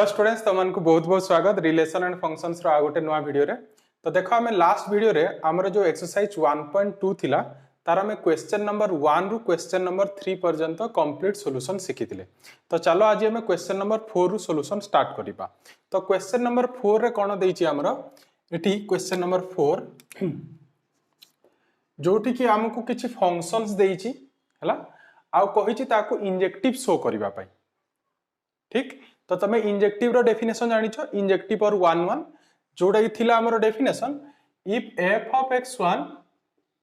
Hello students तुमको बहुत बहुत स्वागत रिलेशन एंड फंक्शंस रो आ गोटे नुआ वीडियो रे। तो देखो आम लास्ट वीडियो रे हमर जो एक्सरसाइज 1.2 थिला तार आम क्वेश्चन नंबर 1 रु क्वेश्चन नंबर 3 पर्यंत कंप्लीट सॉल्यूशन शिखिथिले। तो चलो आज आम क्वेश्चन नंबर 4 रु सॉल्यूशन स्टार्ट करिबा। तो क्वेश्चन नंबर 4 रे कोन देइछि हमर एठी क्वेश्चन नंबर 4 जोठी कि हमकु किछि फंक्शंस देइछि हला आ कहिछि ताको इंजेक्टिव शो करिबा पई। ठीक तो तमे इंजेक्टिव रो डेफिनेशन जानिछो इंजेक्टिव और 1 जोडा कि थिला हमर definition if f of x1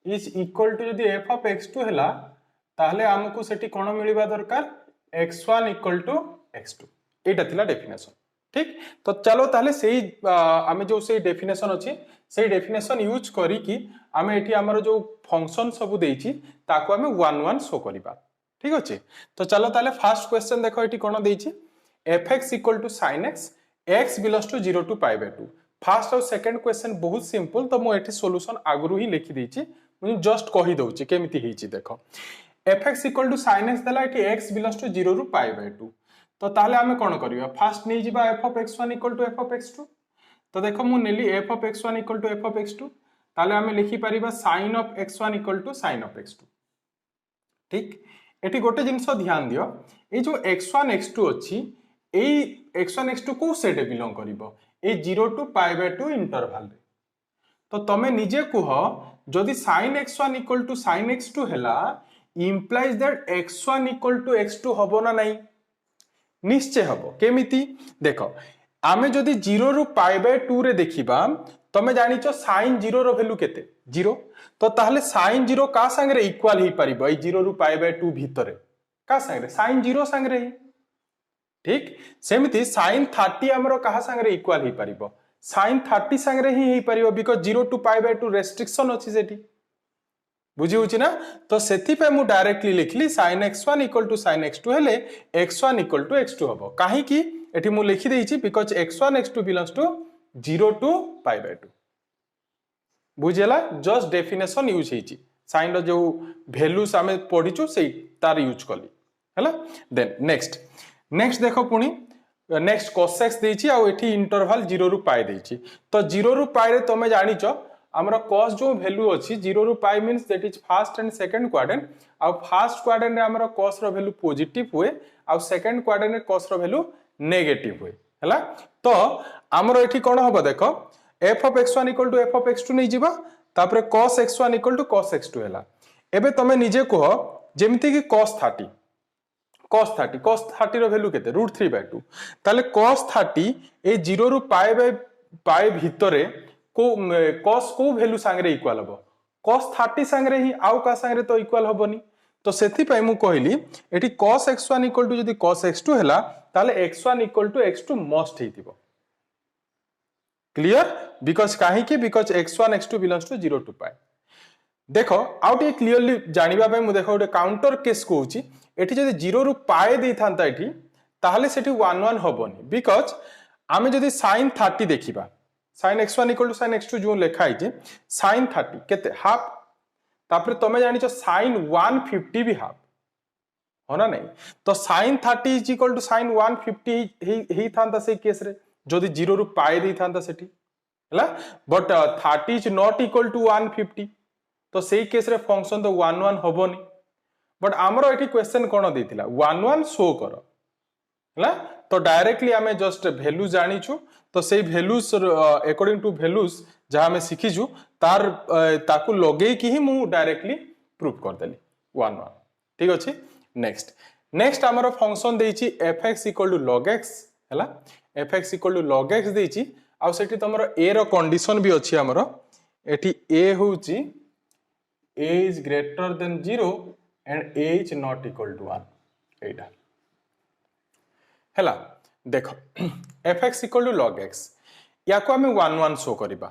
is equal to यदि f of x2 हैला ताहले हमकु सेठी कोन मिलिबा दरकार x1 equal to x2 एटा थिला डेफिनेशन। ठीक तो चलो ताहले सेही आमे जो सेही डेफिनेशन अछि सेही डेफिनेशन यूज करी कि आमे एठी हमर जो फंक्शन सब देइछि ताको आमे 1 शो करिबा। ठीक अछि तो चलो ताहले फर्स्ट क्वेश्चन देखो एठी कोन देइछि fx equal to sin x x belongs to 0 to pi by 2। First और सेकंड क्वेश्चन बहुत सिंपल तो मु एठी सॉल्यूशन आगरु ही लिखि देछि मु जस्ट कहि दउछि केमिति हेछि देखो fx equal to sin x दला एठी x belongs to 0 ru pi by 2 तो ताले हमें कोन करियो फर्स्ट नै जिबा f of x1 equal to f of x2 तो देखो मु नेली f of x1 equal to f of x2 ताले हमें लिखि परिबा sin of x1 equal to sin of x2। ठीक एठी गोटे जिंस ध्यान दियो ए जो x1 x2 अछि ए x1 x2 को सेट बिलोंग करिवो ए 0 टू पाई बाय 2 इंटरवल रे। तो तमे निजे कुह जदि sin x1 equal to sin x2 हैला implies that x1 equal to x2 हबो ना नहीं निश्चय हबो केमिति देखो आमे जदि 0 रु पाई बाय 2 रे देखिबा तमे जानिचो sin 0 रो वैल्यू केते 0 तो ताहले sin 0 का संगे रे इक्वल ही परिबो ए 0 रु पाई बाय 2 भितरे का संगे sin 0 संगे रे। ठीक सेमिति sin 30 हमरो कहा संगे इक्वल ही परिबो sin 30 संगे ही परिबो because 0 to pi by 2 restriction अछि सेठी बुझी होछि ना। तो सेथि पे मु डायरेक्टली लिखली sin x1 equal to sin x2 हेले x1 इक्वल टू x2 हबो काहे कि एठी मु लिखि देइछि because x1 x2 belongs to 0 to pi by 2 बुझेला जस्ट डेफिनेशन यूज हेछि sin रो जो वैल्यूज हमें पढिछु सेही तार यूज कली हैला। देन नेक्स्ट देखो पुनी नेक्स्ट cos x देछि आ एठी इंटरवल 0 रु पाई देछि तो 0 रु पाई रे तमे जानिचो हमर cos जो वैल्यू अछि 0 रु pi means that is first and second quadrant आ फर्स्ट क्वाड्रेंट रे हमर cos रो वैल्यू पॉजिटिव हुए आ सेकंड क्वाड्रेंट रे cos रो वैल्यू नेगेटिव हुए हैला। तो हमर एठी कोन होबो देखो f of x1 = f of x2 नै जिबा तापरे cos x1 = cos x2 हैला। एबे तमे निजे कहो जेमिति कि cos 30 रो वैल्यू केते √3/2 ताले cos 30 ए 0 रु पाई भितरे को cos को वैल्यू संगे इक्वल हबो cos 30 संगे ही आउ का संगे तो इक्वल हबोनी तो सेथि पय मु कहली एठी cos x1 = जदी cos x2 हैला ताले x1 = x2 must हेतिबो clear because काहे कि because x1 x2 belongs to 0 to pi. देखो आउट ये क्लियरली जानिबा पे मु देखो काउंटर केस कहूची एठी जदी 0 रु पाए दै थांता एठी ताहले सेठी 1 हबोनी बिकॉज़ आमे जदी sin 30 देखिबा sin x1 = sin x2 जो लेखा है sin 30 केते हाफ तापरे तमे जानिचो sin 150 भी हाफ होना नहीं तो sin 30 = sin 150 ही थांता से केस रे जदी 0 रु पाए दै थांता सेठी हला but 30 is not equal to 150 तो सेही केस रे फंक्शन तो 1 हबोनी बट हमरो एठी क्वेश्चन कोन देथिला 1 शो करो हला तो डायरेक्टली हमें जस्ट वैल्यू जानिछु तो सेही वैल्यूज अकॉर्डिंग टू वैल्यूज जहा हमें सिखिजु तार ताकू लगे कि ही मु डायरेक्टली प्रूफ कर देली 1 ठीक अछि। नेक्स्ट हमरो फंक्शन देछि fx = log x हला fx = log x देछि आ सेठी तमरो a रो कंडीशन भी अछि हमरो एठी a होउची a is greater than 0 and a is not equal to 1 एटा हैला। देखो fx = log x याको हमें 1 शो करिबा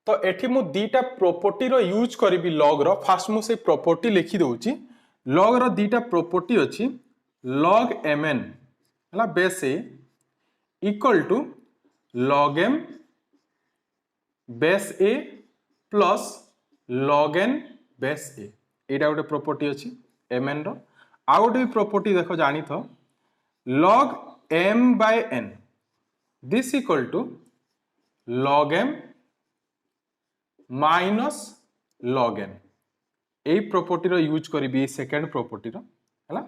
तो एठी मु दीटा प्रॉपर्टी रो यूज करिबी log रो फर्स्ट मु से प्रॉपर्टी लिखि दउची log रो दीटा प्रॉपर्टी अछि log mn हैला base a equal to log m base a plus log n base a एटा गोटे प्रॉपर्टी अछि mn रो आ गोटे प्रॉपर्टी देखो जानि तो log m by n this equal to log m minus log n ए प्रॉपर्टी रो यूज करी सेकेंड प्रॉपर्टी रो हला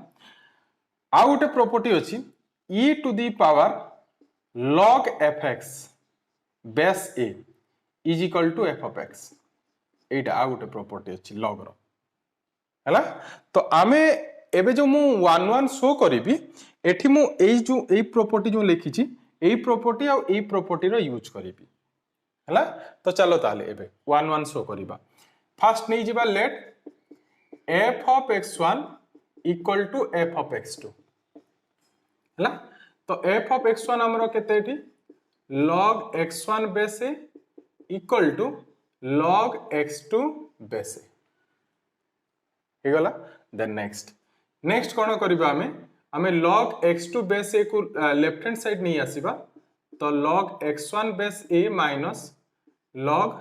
आ गोटे प्रॉपर्टी अछि e to the power log fx base a is equal to f of x एटा आ गोटे property अछि log रो हला तो आमे एबे जो मु 1 1 शो करिवि एठी मु एई प्रॉपर्टी जो लिखि छि एई प्रॉपर्टी आ एई प्रॉपर्टी रो यूज करिवि हला तो चलो ताले एबे 1 1 शो करिबा फर्स्ट नै जिबा let f of x1 equal to f of x2 हला तो f of x1 हमरो केते एठी log x1 base a equal to log x2 base a हे गला देन नेक्स्ट कोन करिबा हमें log x2 बेस a को लेफ्ट हैंड साइड नहीं आसीबा तो log x1 base a minus log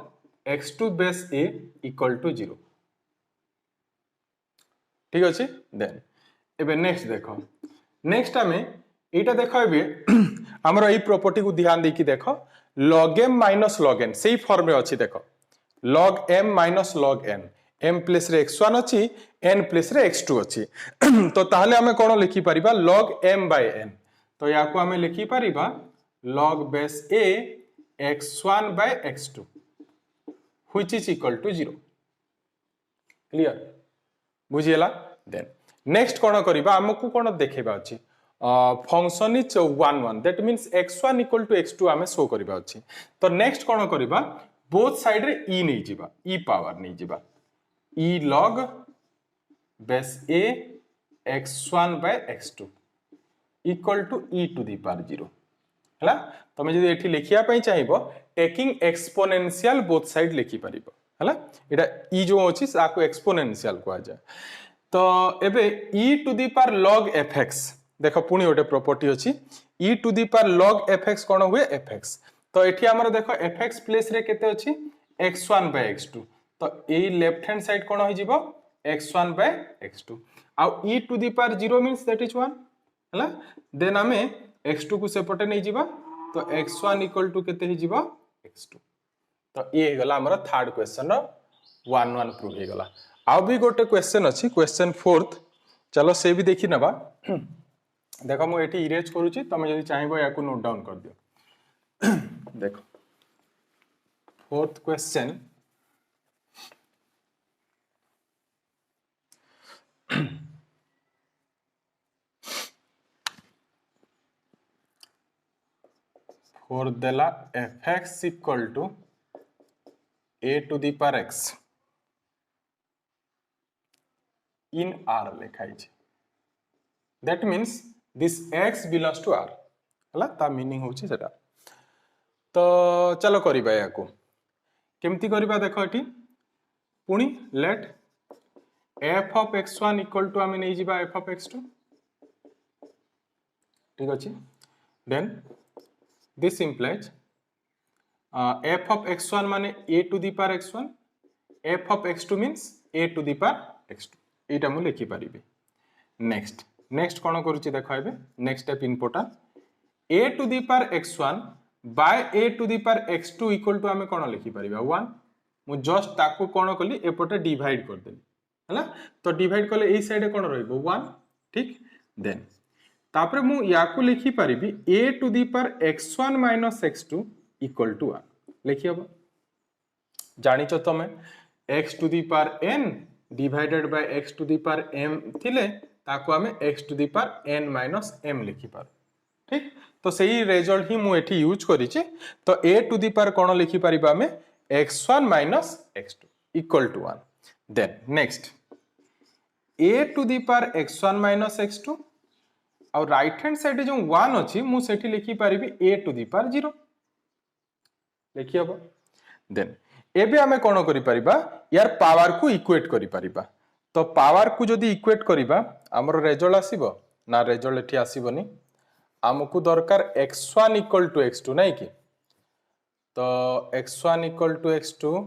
x2 base a equal to 0 ठीक अछि देन एबे नेक्स्ट देखो नेक्स्ट हमें एटा देखो एबे हमरो एई प्रॉपर्टी को ध्यान देकी देखो log m minus log n सेही फॉर्म रे अछि देखो log m minus log n m place रे x1 अछि n प्लेस रे x2 अछि तो ताहले हमें कोन लिखि परिबा log m by n तो या को हमें लिखि परिबा log base a x1 by x2 which is equal to 0 clear बुझियला देन नेक्स्ट कोन करिबा हमकु कोन देखेबा अछि function is 1 1 that means x1 equal to x2 हमें शो करिबा अछि तो नेक्स्ट कोन करिबा बोथ साइड रे e नै जिबा e पावर नै जिबा e log base a x1 by x2 equal to e to the power 0 हला तमे जदि एठी लिखिया पई चाहिबो टेकिंग एक्सपोनेंशियल बोथ साइड लिखि परिबो हला एटा e जो अछि साको एक्सपोनेंशियल को जाय तो एबे e to the power log fx देखो पुनी ओटे प्रॉपर्टी अछि e to the power log fx कोन हुए fx तो एठी हमर देखो fx प्लेस रे केते अछि x1 by x2 तो ए लेफ्ट हैंड साइड कोन होई जिवो x1 by x2 आ e to the power 0 means that is 1 हला देन हमें x2 को सेपटे नै जिबा तो x1 इक्वल टू केते ही जिवो x2 तो ये हे गला हमर थर्ड क्वेश्चन रो 1 1 प्रूव हे गला आ भी गोटे क्वेश्चन अछि क्वेश्चन फोर्थ चलो से भी देखि नबा देखो मु एठी इरेज करूची तमे जदि चाहिबो या को नोट डाउन कर दियो देखो फोर्थ क्वेश्चन for देला fx equal to a to the power x in r लिखाई छै that means this x belongs to r हला ता मीनिंग होछि सेटा तो चलो करिबा या को केमती करिबा देखो एठी पुनी late f of x1 equal to हमें नै जिबा f of x2 ठीक अछि then this implies f of x1 माने a to the power x1 f of x2 means a to the power x2 एटा मु लिखि परिबे नेक्स्ट कोन करूची देखो एबे next step important a to the power x1 by a to the power x2 equal to हमें कोन लिखि परिबा 1 मु just ताको कोन कली एपटे डिवाइड कर देली हला तो डिवाइड करले ए साइड कोन रहइबो 1 ठीक देन तापरे मु याकू लिखि परिबी a to the power x1 minus x2 equal to 1 लिखि हबो जानिचो तमे x to the power n divided by x to the power m थिले ताको हमें x to the power n minus m लिखि पार ठीक तो सही रिजल्ट ही मु एठी यूज करी छी तो a to the power कोन लिखि परिबा हमें x1 minus x2 equal to 1 then next a to the power x1 minus x2 और राइट हैंड साइड जो 1 अछि मु सेठी लिखि परिबी a to the power 0 लिखि हबो देन एबे हमें कोन करि परिबा यार पावर को इक्वेट करि परिबा तो पावर को जदी इक्वेट करिबा हमर रिजल्ट आसीबो ना रिजल्ट एठी आसीबोनी हमकु दरकार x1 इक्वल टू x2 नै कि तो x1 इक्वल टू x2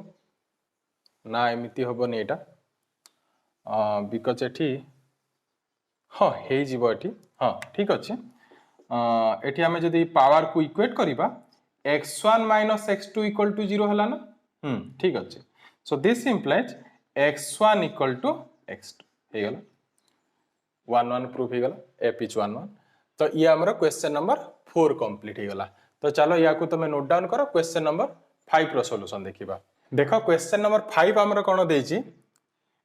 ना एमिति हबोनी एटा बिकॉज एठी हाँ हे जीवो एठी हाँ ठीक अछि एठी आमे जदी पावर को इक्वेट करिबा x1 - x2 = 0 हला ना ठीक अछि so this implies x1 = x2 हे गेला 1 1 प्रूफ हे गेला f इज 1 1 तो ये हमर क्वेश्चन नंबर 4 कंप्लीट हे गेला तो चलो या को तुम नोट डाउन करो क्वेश्चन नंबर 5 रो सॉल्यूशन देखिबा देखो क्वेश्चन नंबर 5 हमर कोन देछि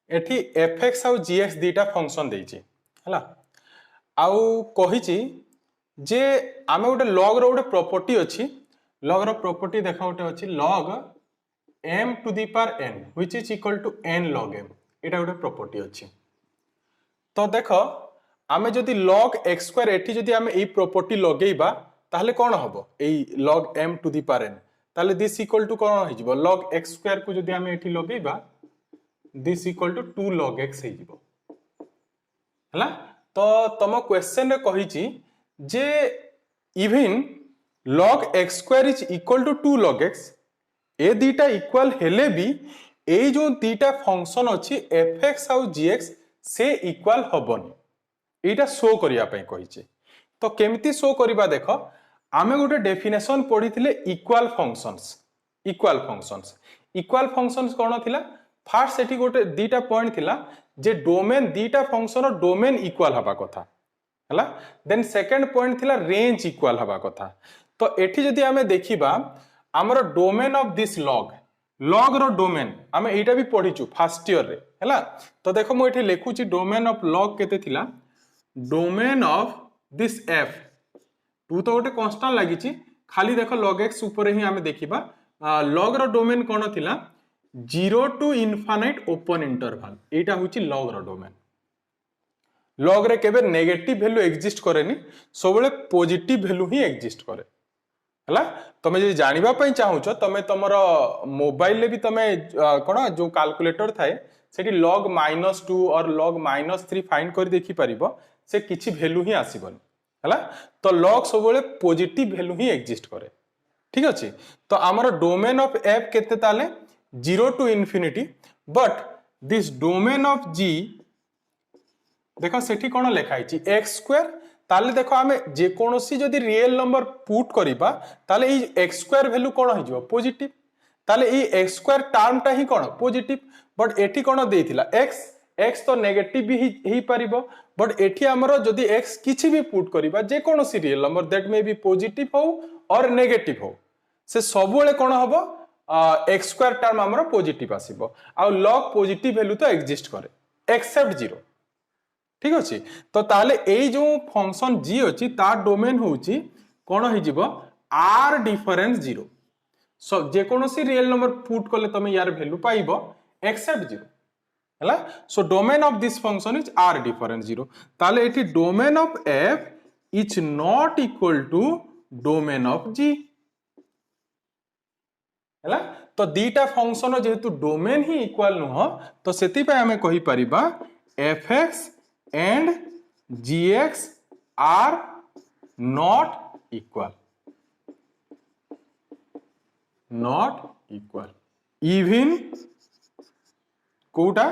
एठी fx और gx दीटा फंक्शन देछि हला आउ कहिछि जे आमे गोटे log रो गोटे प्रॉपर्टी अछि log रो प्रॉपर्टी देखा गोटे अछि log m to the power n which is equal to n log m एटा गोटे प्रॉपर्टी अछि तो देखो आमे जदि log x स्क्वायर एठी जदि आमे एई प्रॉपर्टी लगेइबा ताहले कोन हबो एई log m to the power n ताहले दिस इक्वल टू कोन हिजिबो log x स्क्वायर को जदि आमे एठी लगेइबा this equal to 2 log x हिजिबो हला तो तम क्वेश्चन रे कहिछि जे even log x square is equal to 2 log x ए दीटा इक्वल हेले भी ए जो दीटा फंक्शन अछि fx और gx से इक्वल हबनी एटा शो करिया पई कहिछि तो केमिति शो करिबा देखो आमे गोटे डेफिनेशन पढिथिले इक्वल फंक्शंस कोन थिला फर्स्ट सेठी गोटे दीटा पॉइंट थिला जे डोमेन दीटा फंक्शन और डोमेन इक्वल हबा कथा हला देन सेकंड पॉइंट थिला रेंज इक्वल हबा कथा तो एठी जदि आमे देखिबा हमर डोमेन ऑफ दिस log रो डोमेन आमे एटा भी पढिचु फर्स्ट ईयर रे हला तो देखो मु एठी लेखुची डोमेन ऑफ log केते थिला डोमेन ऑफ दिस f 2 तो गोटे कांस्टेंट लागिची खाली देखो log x ऊपर ही आमे देखिबा log रो डोमेन कोन थिला 0 to infinite ओपन इंटरवल एटा होची log रो डोमेन log रे केबे नेगेटिव वैल्यू एग्जिस्ट करेनी सबले पॉजिटिव वैल्यू ही एग्जिस्ट करे हला तमे जे जानिबा पई चाहूचो तमे तमरो मोबाइल ले भी तमे कोन जो कैलकुलेटर थाए सेठी log -2 और log -3 फाइंड कर देखि परिबो से किछि वैल्यू ही आसीबन हला तो log सबले पॉजिटिव वैल्यू ही एग्जिस्ट करे ठीक अछि तो हमर डोमेन ऑफ f केते ताले 0 to infinity but this domain of g देखो सेठी कोन लेखाई छि x स्क्वायर ताले देखो आमे जे कोनोसी जदि रियल नंबर पुट करिबा ताले ई x स्क्वायर वैल्यू कोन हो जिवो पॉजिटिव ताले ई x स्क्वायर टर्म ता ही कोन पॉजिटिव बट एठी कोन देथिला x तो नेगेटिव भी ही परिबो बट एठी हमरो जदि x किछि भी पुट करिबा जे कोनोसी real number that may be positive हो और नेगेटिव हो से सबुले कोन हबो x स्क्वायर टर्म हमरो पॉजिटिव आसीबो आ log पॉजिटिव वैल्यू तो एग्जिस्ट करे एक्सेप्ट 0 ठीक अछि तो ताले एई जो फंक्शन g अछि ता डोमेन होउची कोन हि जिवो r डिफरेंस 0 सो जे कोनोसी रियल नंबर पुट करले तमे यार वैल्यू पाइबो एक्सेप्ट 0 हला so domain of this function is r difference 0 ताले एठी domain of f is not equal to domain of g हला तो दीटा फंक्शन जेहेतु डोमेन ही इक्वल नुह तो सेति पे हमें कहि परिबा fx and gx are not equal even Kota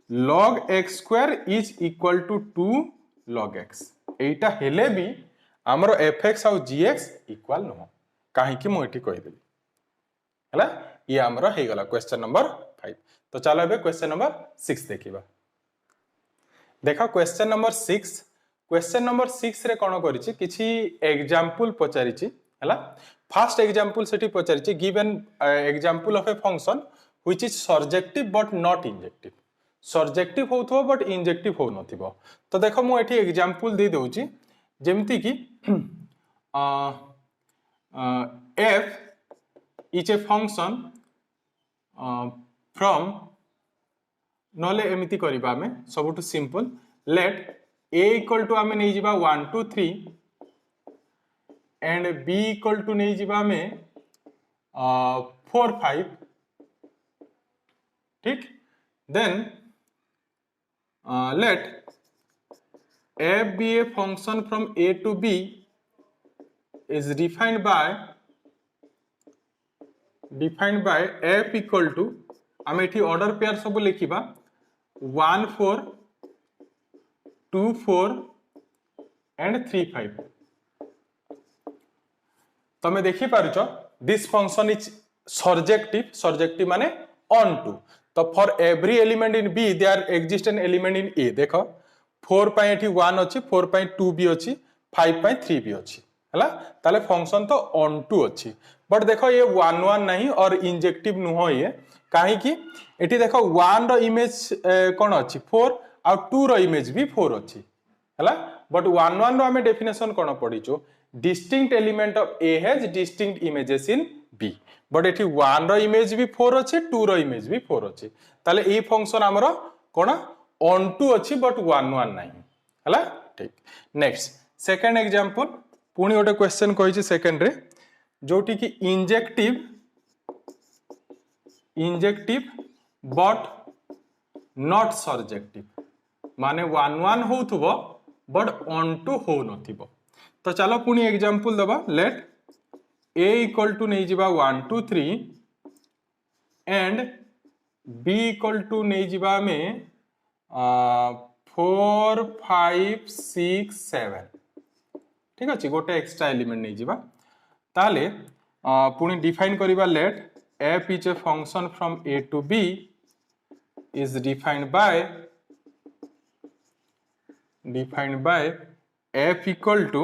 log x square is equal to 2 log x एटा हेले भी हमरो fx और gx इक्वल नुह काहे कि मु एठी कहि देली हला ये हमरो हे गला क्वेश्चन नंबर 5 तो चलो बे क्वेश्चन नंबर 6 देखिबा देखा क्वेश्चन नंबर 6 रे कोन करिछि किछि एग्जांपल पचारिछि हला फर्स्ट एग्जांपल सेठी पचारिछि give an example of a function which is surjective but not injective surjective होथो बट इंजेक्टिव हो नथिबो तो देखो मु एठी एग्जांपल दे दोछि जेमति कि f is a function from नले एमिति करिबा हमें सबटु simple let a equal to हमें नहीं जिबा 1 2 3 एंड b इक्वल टू नहीं जिबा हमें 4 5 ठीक then let f be a function from a to b is defined by f equal to हमें एठी ऑर्डर पेयर सब लिखिबा 1 4 2 4 and 3 5 तमे देखि पारुछ दिस फंक्शन इज सर्जेक्टिव माने ऑन टू। तो for every element in B they are exist an element in A. देखो 4 पाई एठी 1 अछि, 4 पाई 2 भी अछि, 5 पाई 3 भी अछि हला। ताले फंक्शन तो ऑन टू अछि। बट देखो ये 1 1 नहीं और इंजेक्टिव नुहो ये काहे कि एठी देखो 1 रो इमेज कोन अछि 4 आ 2 रो इमेज भी 4 अछि हला। बट 1 1 रो हमें डेफिनेशन कोन पढिचो distinct element of A has distinct images in B. But एठी 1 रो इमेज भी 4 अछि, 2 रो इमेज भी 4 अछि। ताले ई फंक्शन हमरो कोन ऑन टू अछि बट 1 1 नहीं हला। ठीक नेक्स्ट सेकंड एग्जांपल पुनी गोटे क्वेश्चन कहिछि सेकंड रे जोटी कि इंजेक्टिव बट नॉट सर्जेक्टिव माने 1 1 होउथबो बट ऑन टू हो नथिबो। तो चलो पुनी एग्जांपल दबा लेट a इक्वल टू नहीं जिबा 1 2 3 एंड b इक्वल टू नहीं जिबा में 4 5 6 7 ठीक अछि। गोटे एक्स्ट्रा एलिमेंट नहीं जिबा ताले पुनी डिफाइन करिबा late f is a function from a to b is defined by f equal to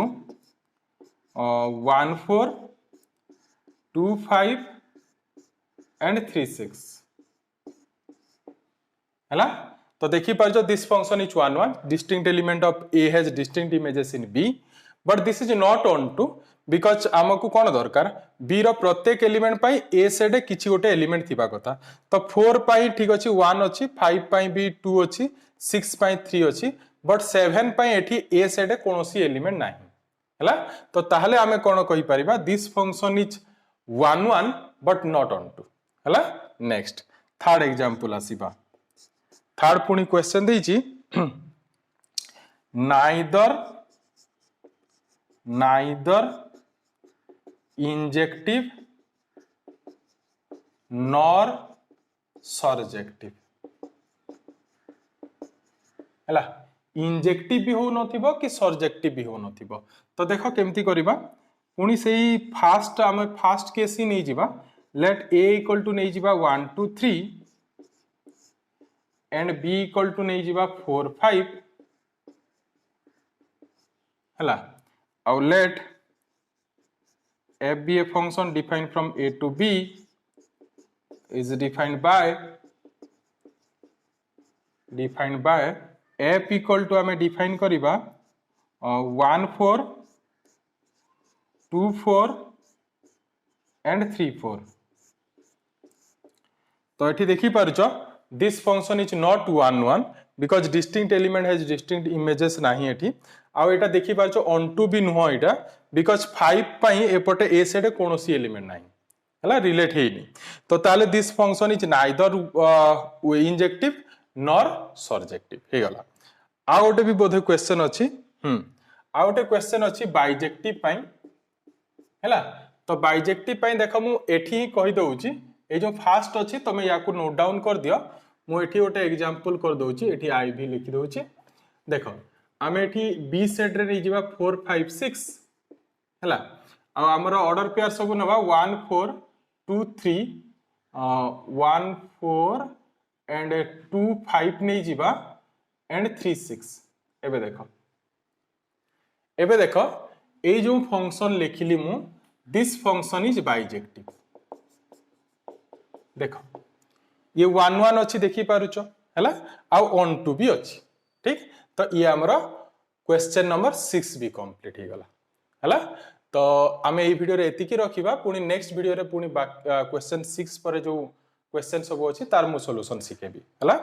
1 4 2 5 and 3 6 हैला। तो देखि पारजो this function is 1 1 distinct element of a has distinct images in b but this is not on to because आमको कोन दरकार b रो प्रत्येक element pi a said किछि गोटे element थिबा कथा। तो 4 पाई ठीक अछि 1 अछि, 5 पाई भी 2 अछि, 6 पाई 3 अछि बट 7 पाई एठी a सेड कोनोसी एलिमेंट नाही हैला। तो ताहले आमे कोन कहि परिबा this function is 1 1 but not onto हैला। नेक्स्ट थर्ड एग्जांपल आसीबा। थर्ड पुनी क्वेश्चन देछि नाइदर इंजेक्टिव नॉर सर्जेक्टिव हैला। इंजेक्टिव भी हो नथिबो कि सर्जेक्टिव भी हो नथिबो। तो देखो केमती करिबा पुनी सेही फास्ट केस ही नहीं जिबा लेट a इक्वल टू नहीं जिबा 1 2 3 and b equal to नहीं जिबा 4 5 हैला। और let f be a function defined from a to b is defined by f equal to हमें डिफाइन करिबा 1 4 2 4 and 3 4। तो एठी देखि पारुचो this function is not 1 1 because distinct element has distinct images नाही एठी। आ एटा देखि पारुचो on to भी नुहो एटा because 5 पई एपटे a सेड कोनोसी एलिमेंट नाही हला रिलेट हेनी। तो ताले this function is neither injective nor surjective हे गला। आ गोटे भी बोधे क्वेश्चन अछि आ गोटे क्वेश्चन अछि बाइजेक्टिव पई हैला। तो बाइजेक्टिव पई देखो मु एठी कहि दउची ए जो फास्ट अछि तमे याकू नोट डाउन कर दियो। मु एठी गोटे एग्जांपल कर दउची एठी आई भी लिखि दउची। देखो आमे एठी बी सेट रे नै जिबा 4 5 6 हैला। आ हमर ऑर्डर पेयर सब नबा 1 4 2 3 1 4 एंड 2 5 नै जिबा एंड 3 6। एबे देखो ए जो फंक्शन लिखिली मु दिस फंक्शन इज बाइजेक्टिव। देखो ये 1 1 अछि देखि पारुचो हैला आ ऑन टू भी अछि ठीक। तो ये हमरो क्वेश्चन नंबर 6 भी कंप्लीट हे गला हैला। तो आमे ए वीडियो रे एतिकी रखिबा पुनी नेक्स्ट वीडियो रे पुनी क्वेश्चन 6 पर जो क्वेश्चन सब अछि तार मु सॉल्यूशन सिखेबी हैला।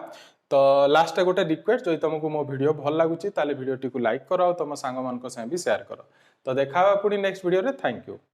तो लास्ट गोटे रिक्वेस्ट जो तुमको मो वीडियो भल लागुची ताले वीडियो टी को लाइक करो तम सांग मान को से भी शेयर करो। तो देखा पुनी नेक्स्ट वीडियो रे। Thank you.